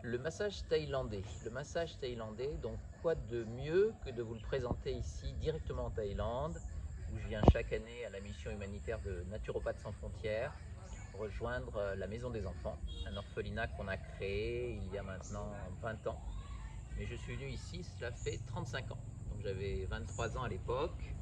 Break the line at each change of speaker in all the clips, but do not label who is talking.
Le massage thaïlandais. Le massage thaïlandais, donc quoi de mieux que de vous le présenter ici directement en Thaïlande, où je viens chaque année à la mission humanitaire de Naturopathes sans frontières, rejoindre la Maison des Enfants, un orphelinat qu'on a créé il y a maintenant 20 ans. Mais je suis venu ici, cela fait 35 ans. Donc j'avais 23 ans à l'époque.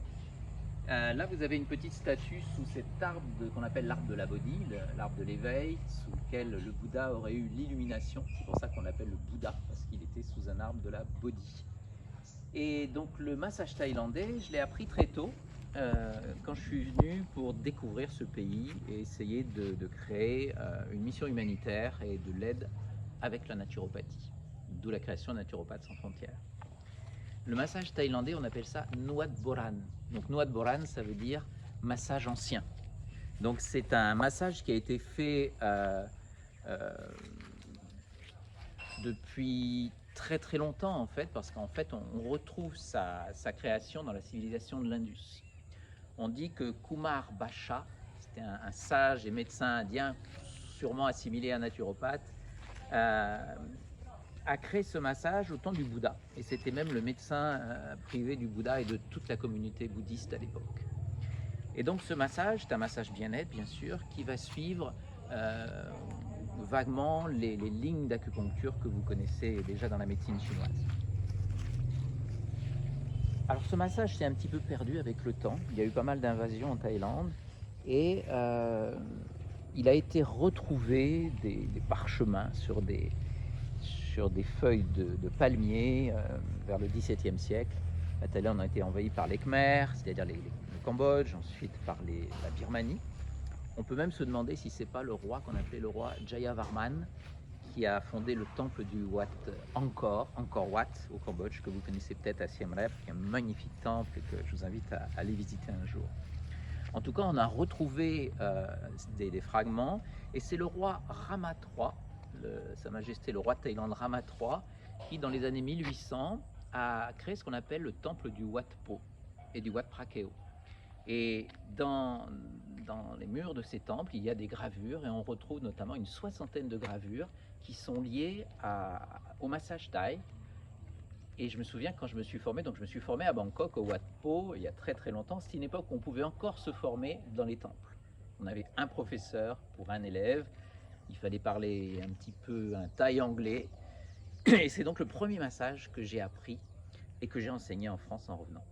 Là, vous avez une petite statue sous cet arbre qu'on appelle l'arbre de la Bodhi, l'arbre de l'éveil, sous lequel le Bouddha aurait eu l'illumination. C'est pour ça qu'on l'appelle le Bouddha, parce qu'il était sous un arbre de la Bodhi. Et donc le massage thaïlandais, je l'ai appris très tôt, quand je suis venu pour découvrir ce pays et essayer de créer une mission humanitaire et de l'aide avec la naturopathie, d'où la création de Naturopathes sans frontières. Le massage thaïlandais, on appelle ça Nuat Boran. Donc Nuat Boran, ça veut dire massage ancien. Donc c'est un massage qui a été fait euh, depuis très très longtemps en fait, parce qu'en fait on retrouve sa création dans la civilisation de l'Indus. On dit que Kumar Basha, c'était un sage et médecin indien, sûrement assimilé à naturopathe, a créé ce massage au temps du Bouddha. Et c'était même le médecin privé du Bouddha et de toute la communauté bouddhiste à l'époque. Et donc ce massage, c'est un massage bien-être, bien sûr, qui va suivre vaguement les lignes d'acupuncture que vous connaissez déjà dans la médecine chinoise. Alors ce massage s'est un petit peu perdu avec le temps. Il y a eu pas mal d'invasions en Thaïlande et il a été retrouvé des parchemins sur des feuilles de palmier vers le XVIIe siècle. La Thaïlande a été envahie par les Khmers, c'est-à-dire le Cambodge, ensuite par la Birmanie. On peut même se demander si c'est pas le roi qu'on appelait le roi Jayavarman qui a fondé le temple du Wat Angkor Wat au Cambodge, que vous connaissez peut-être à Siem Reap, qui est un magnifique temple et que je vous invite à aller visiter un jour. En tout cas, on a retrouvé des fragments et c'est le roi Rama III, Sa Majesté le roi de Thaïlande Rama III, qui dans les années 1800 a créé ce qu'on appelle le temple du Wat Po et du Wat Prakeo. Et dans les murs de ces temples, il y a des gravures et on retrouve notamment une soixantaine de gravures qui sont liées au massage thaï. Et je me souviens quand je me suis formé, donc je me suis formé à Bangkok, au Wat Po, il y a très très longtemps. C'est une époque où on pouvait encore se former dans les temples. On avait un professeur pour un élève, il fallait parler un petit peu un thaï anglais. Et c'est donc le premier massage que j'ai appris et que j'ai enseigné en France en revenant.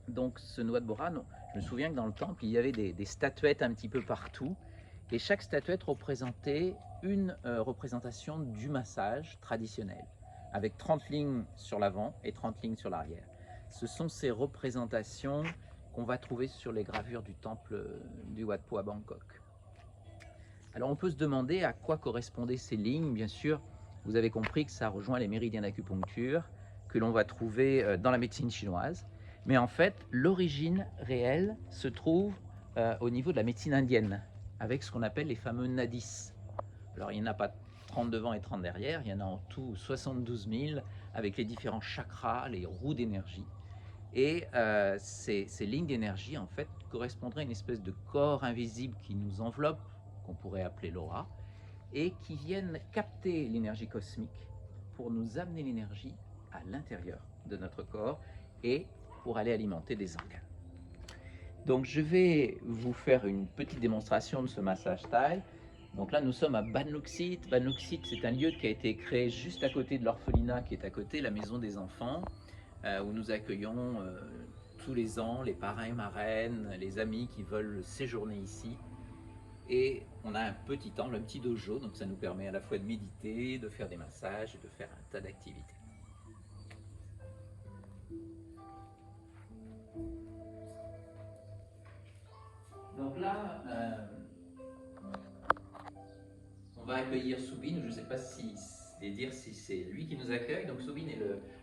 Donc ce Nuat Boran, je me souviens que dans le temple, il y avait des statuettes un petit peu partout. Et chaque statuette représentait une représentation du massage traditionnel, avec 30 lignes sur l'avant et 30 lignes sur l'arrière. Ce sont ces représentations qu'on va trouver sur les gravures du temple du Wat Po à Bangkok. Alors on peut se demander à quoi correspondaient ces lignes. Bien sûr, vous avez compris que ça rejoint les méridiens d'acupuncture que l'on va trouver dans la médecine chinoise. Mais en fait, l'origine réelle se trouve au niveau de la médecine indienne, avec ce qu'on appelle les fameux nadis. Alors il n'y en a pas 30 devant et 30 derrière, il y en a en tout 72 000 avec les différents chakras, les roues d'énergie. Et ces lignes d'énergie, en fait, correspondraient à une espèce de corps invisible qui nous enveloppe, qu'on pourrait appeler l'aura, et qui viennent capter l'énergie cosmique pour nous amener l'énergie à l'intérieur de notre corps et pour aller alimenter des organes. Donc je vais vous faire une petite démonstration de ce massage thaï. Donc là nous sommes à Ban Luc Sit. Ban Luc Sit, c'est un lieu qui a été créé juste à côté de l'orphelinat qui est à côté, la maison des enfants, où nous accueillons tous les ans les parrains, marraines, les amis qui veulent séjourner ici. Et on a un petit temple, un petit dojo, donc ça nous permet à la fois de méditer, de faire des massages et de faire un tas d'activités. Donc là, on va accueillir Soubine, je ne sais pas si c'est lui qui nous accueille. Donc Soubine est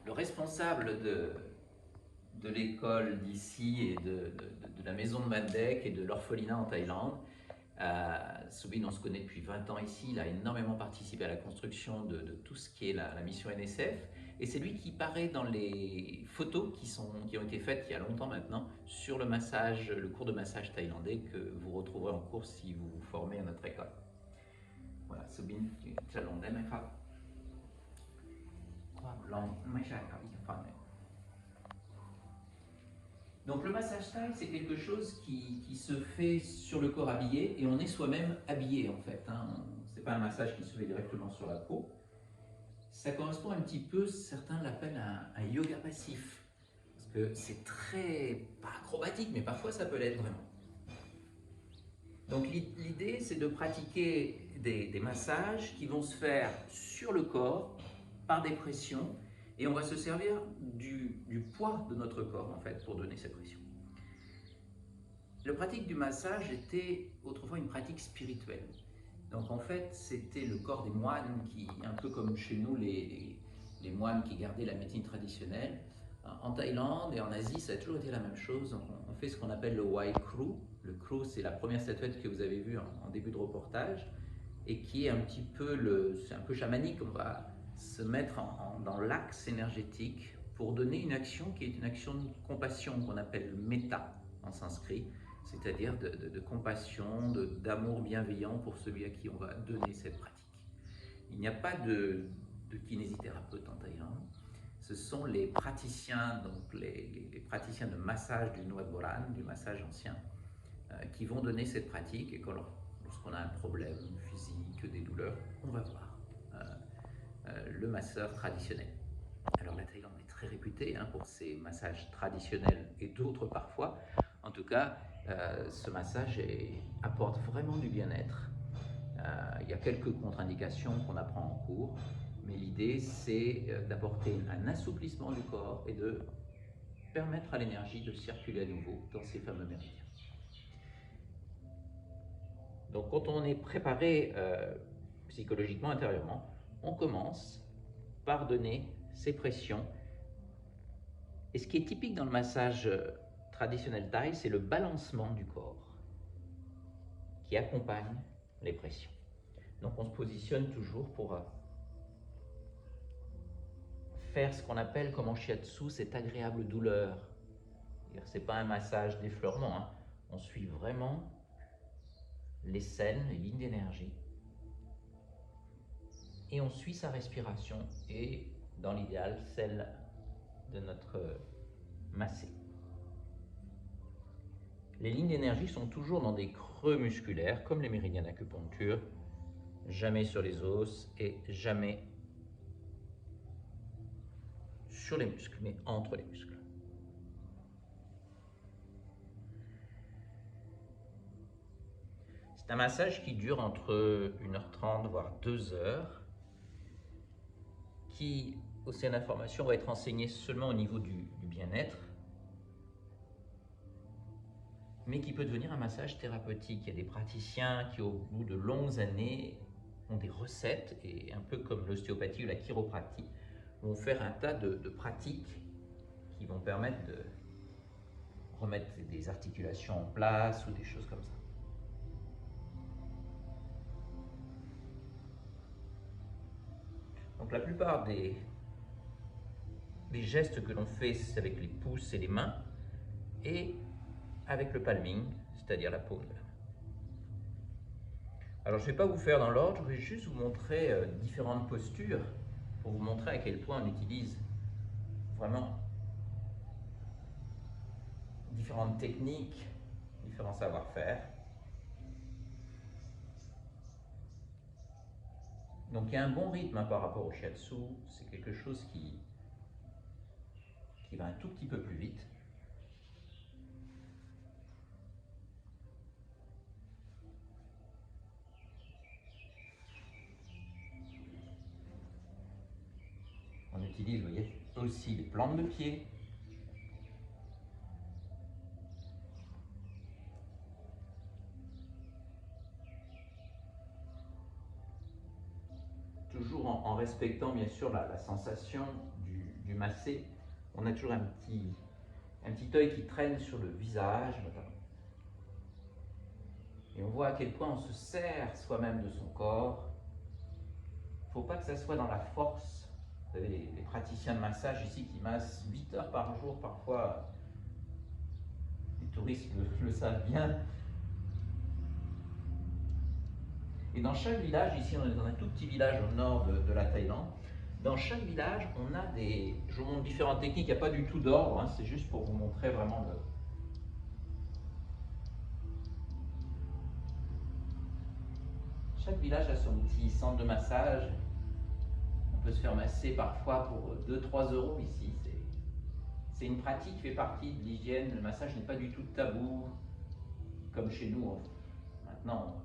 le responsable de l'école d'ici et de la maison de Mandek et de l'orphelinat en Thaïlande. Soubine, on se connaît depuis 20 ans ici, il a énormément participé à la construction de tout ce qui est la mission NSF. Et c'est lui qui paraît dans les photos qui ont été faites il y a longtemps maintenant sur le cours de massage thaïlandais que vous retrouverez en cours si vous vous formez à notre école. Voilà, Soubine, tu as l'onde, d'accord? ไม่ใช่ครับอีกฝั่งหนึ่ง Donc le massage thaï, c'est quelque chose qui se fait sur le corps habillé et on est soi-même habillé en fait. Hein. C'est pas un massage qui se fait directement sur la peau. Ça correspond un petit peu, certains l'appellent un yoga passif. Parce que c'est très, pas acrobatique, mais parfois ça peut l'être vraiment. Donc l'idée, c'est de pratiquer des massages qui vont se faire sur le corps par des pressions et on va se servir du poids de notre corps en fait pour donner ces pressions. La pratique du massage était autrefois une pratique spirituelle. Donc en fait, c'était le corps des moines qui, un peu comme chez nous les moines qui gardaient la médecine traditionnelle. En Thaïlande et en Asie, ça a toujours été la même chose. On fait ce qu'on appelle le Wai Kru. Le Kru, c'est la première statuette que vous avez vue en début de reportage et qui est un petit peu, c'est un peu chamanique. On va se mettre dans l'axe énergétique pour donner une action qui est une action de compassion qu'on appelle metta en sanskrit, c'est-à-dire de compassion, d'amour bienveillant pour celui à qui on va donner cette pratique. Il n'y a pas de kinésithérapeute en Thaïlande. Ce sont les praticiens, donc les praticiens de massage du Nuat Boran, du massage ancien, qui vont donner cette pratique et lorsqu'on a un problème physique, des douleurs, on va voir le masseur traditionnel. Alors la Thaïlande est très réputée pour ses massages traditionnels et d'autres parfois. En tout cas, ce massage apporte vraiment du bien-être. Il y a quelques contre-indications qu'on apprend en cours, mais l'idée c'est d'apporter un assouplissement du corps et de permettre à l'énergie de circuler à nouveau dans ces fameux méridiens. Donc quand on est préparé psychologiquement, intérieurement, on commence par donner ces pressions. Et ce qui est typique dans le massage traditionnel thaï, c'est le balancement du corps qui accompagne les pressions. Donc on se positionne toujours pour faire ce qu'on appelle comme en shiatsu cette agréable douleur. Ce n'est pas un massage d'effleurement, hein. On suit vraiment les scènes, les lignes d'énergie et on suit sa respiration et dans l'idéal celle de notre massé. Les lignes d'énergie sont toujours dans des creux musculaires comme les méridiens d'acupuncture, jamais sur les os et jamais sur les muscles, mais entre les muscles. C'est un massage qui dure entre 1h30 voire 2h, qui, au sein d'information, va être enseigné seulement au niveau du bien-être, mais qui peut devenir un massage thérapeutique. Il y a des praticiens qui, au bout de longues années, ont des recettes, et un peu comme l'ostéopathie ou la chiropratie, vont faire un tas de pratiques qui vont permettre de remettre des articulations en place ou des choses comme ça. Donc la plupart des gestes que l'on fait, c'est avec les pouces et les mains, et avec le palming, c'est-à-dire la paume de la main. Alors je ne vais pas vous faire dans l'ordre, je vais juste vous montrer différentes postures pour vous montrer à quel point on utilise vraiment différentes techniques, différents savoir-faire. Donc il y a un bon rythme par rapport au shiatsu, c'est quelque chose qui va un tout petit peu plus vite. On utilise, vous voyez, aussi les plantes de pied. Toujours en respectant bien sûr la sensation du massé. On a toujours un petit œil qui traîne sur le visage notamment. Et on voit à quel point on se sert soi-même de son corps. Il ne faut pas que ça soit dans la force. Vous avez les praticiens de massage ici qui massent 8 heures par jour, parfois les touristes le savent bien. Et dans chaque village, ici on est dans un tout petit village au nord de la Thaïlande, Dans chaque village, on a des... Je vous montre différentes techniques, il n'y a pas du tout d'ordre, hein, c'est juste pour vous montrer vraiment le... Chaque village a son petit centre de massage. On peut se faire masser parfois pour 2-3 euros ici. C'est une pratique qui fait partie de l'hygiène. Le massage n'est pas du tout tabou, comme chez nous. Maintenant,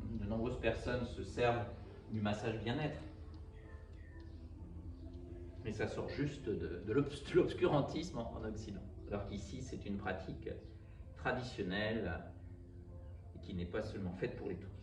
de nombreuses personnes se servent du massage bien-être. Mais ça sort juste de l'obscurantisme en Occident. Alors qu'ici, c'est une pratique traditionnelle et qui n'est pas seulement faite pour les touristes.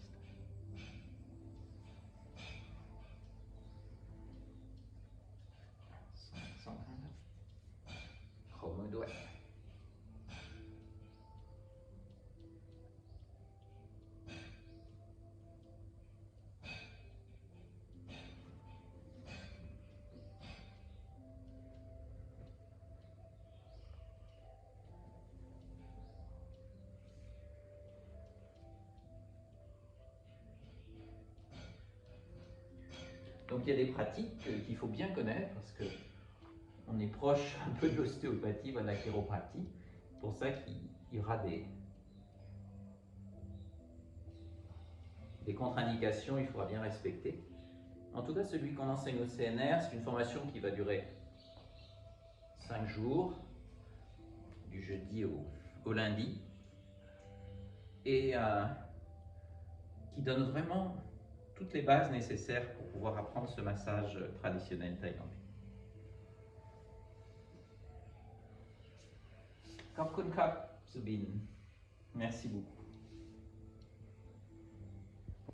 Donc il y a des pratiques qu'il faut bien connaître parce que on est proche un peu de l'ostéopathie, de la chiropratie. C'est pour ça qu'il y aura des contre-indications, il faudra bien respecter. En tout cas, celui qu'on enseigne au CNR, c'est une formation qui va durer 5 jours, du jeudi au lundi, et qui donne vraiment toutes les bases nécessaires pour pouvoir apprendre ce massage traditionnel thaïlandais. Khop Kun Khap, Subin. Merci beaucoup.